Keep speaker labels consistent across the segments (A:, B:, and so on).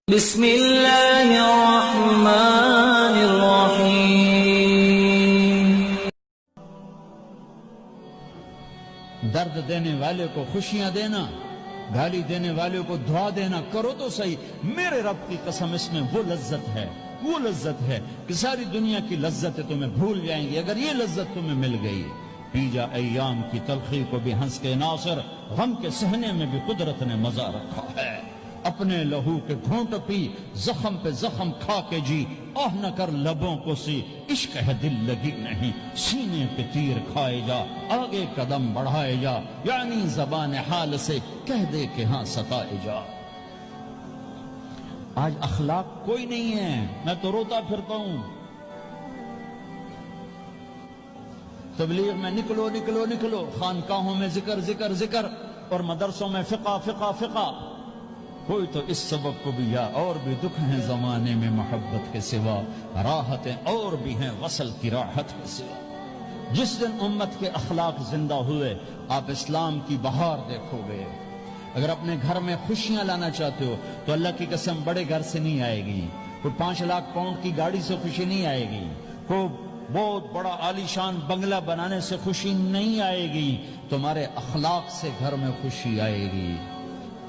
A: بسم اللہ الرحمن الرحیم۔
B: درد دینے والے کو خوشیاں دینا، گالی دینے والے کو دعا دینا، کرو تو صحیح۔ میرے رب کی قسم اس میں وہ لذت ہے کہ ساری دنیا کی لذتیں تمہیں بھول جائیں گی اگر یہ لذت تمہیں مل گئی۔ پی جا ایام کی تلخی کو بھی ہنس کے ناصر، غم کے سہنے میں بھی قدرت نے مزہ رکھا ہے۔ اپنے لہو کے گھونٹ پی، زخم پہ زخم کھا کے جی، آہ نہ کر لبوں کو سی، عشق ہے دل لگی نہیں، سینے پہ تیر کھائے جا، آگے قدم بڑھائے جا، یعنی زبان حال سے کہہ دے کہ ہاں ستائے جا۔ آج اخلاق کوئی نہیں ہے، میں تو روتا پھرتا ہوں۔ تبلیغ میں نکلو، خانقاہوں میں ذکر اور مدرسوں میں فقہ۔ کوئی تو اس سبب کو بھی، یا اور بھی دکھ ہیں زمانے میں محبت کے سوا، راحتیں اور بھی ہیں وصل کی راحت کے سوا۔ جس دن امت کے اخلاق زندہ ہوئے آپ اسلام کی بہار دیکھو گے۔ اگر اپنے گھر میں خوشیاں لانا چاہتے ہو تو اللہ کی قسم بڑے گھر سے نہیں آئے گی، کوئی 5 لاکھ پاؤنڈ کی گاڑی سے خوشی نہیں آئے گی، کوئی بہت بڑا عالی شان بنگلہ بنانے سے خوشی نہیں آئے گی، تمہارے اخلاق سے گھر میں خوشی آئے گی۔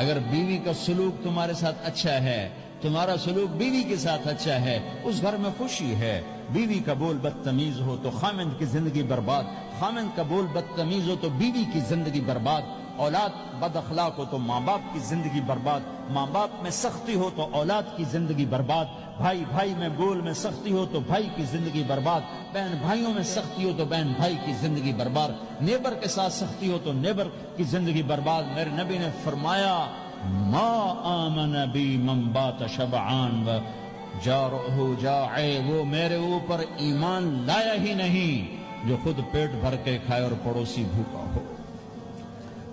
B: اگر بیوی کا سلوک تمہارے ساتھ اچھا ہے، تمہارا سلوک بیوی کے ساتھ اچھا ہے، اس گھر میں خوشی ہے۔ بیوی کا بول بدتمیز ہو تو خامند کی زندگی برباد، خامند کا بول بدتمیز ہو تو بیوی کی زندگی برباد، اولاد بد اخلاق ہو تو ماں باپ کی زندگی برباد، ماں باپ میں سختی ہو تو اولاد کی زندگی برباد، بھائی میں بول میں سختی ہو تو بھائی کی زندگی برباد، بہن بھائیوں میں سختی ہو تو بہن بھائی کی زندگی برباد، نیبر کے ساتھ سختی ہو تو نیبر کی زندگی برباد۔ میرے نبی نے فرمایا ما آمن بی من بات شبعان و جارہ جاعے، وہ میرے اوپر ایمان لایا ہی نہیں جو خود پیٹ بھر کے کھائے اور پڑوسی بھوکا ہو۔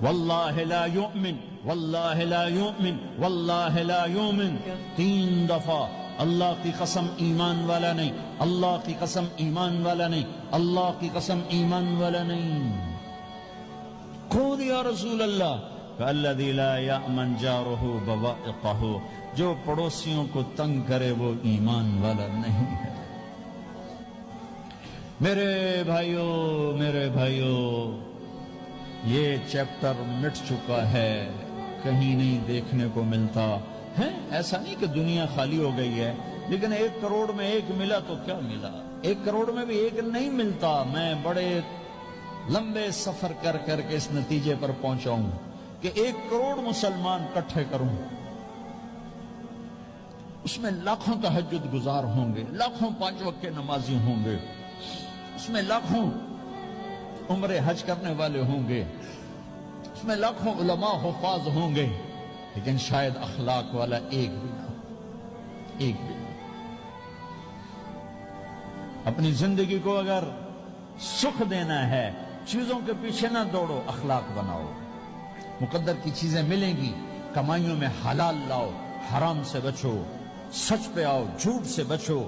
B: واللہ لا یؤمن، واللہ لا یؤمن، واللہ لا یؤمن، 3 دفعہ اللہ کی قسم ایمان والا نہیں، اللہ کی قسم ایمان والا نہیں، اللہ کی قسم ایمان والا نہیں۔ کون یا رسول اللہ؟ الذی لا یأمن جارہ بوائقہ، جو پڑوسیوں کو تنگ کرے وہ ایمان والا نہیں ہے۔ میرے بھائیو، یہ چیپٹر مٹ چکا ہے، کہیں نہیں دیکھنے کو ملتا ہے۔ ایسا نہیں کہ دنیا خالی ہو گئی ہے، لیکن 1 کروڑ میں 1 ملا تو کیا ملا، 1 کروڑ میں بھی 1 نہیں ملتا۔ میں بڑے لمبے سفر کر کے اس نتیجے پر پہنچا ہوں کہ 1 کروڑ مسلمان کٹھے کروں، اس میں لاکھوں تہجد گزار ہوں گے، لاکھوں 5 وقت کے نمازی ہوں گے، اس میں لاکھوں عمرے حج کرنے والے ہوں گے، اس میں لاکھوں علماء حفاظ ہوں گے، لیکن شاید اخلاق والا ایک بھی نہ۔ اپنی زندگی کو اگر سکھ دینا ہے، چیزوں کے پیچھے نہ دوڑو، اخلاق بناؤ۔ مقدر کی چیزیں ملیں گی، کمائیوں میں حلال لاؤ، حرام سے بچو، سچ پہ آؤ، جھوٹ سے بچو،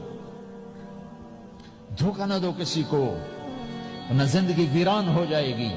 B: دھوکہ نہ دو کسی کو، ورنہ زندگی ویران ہو جائے گی۔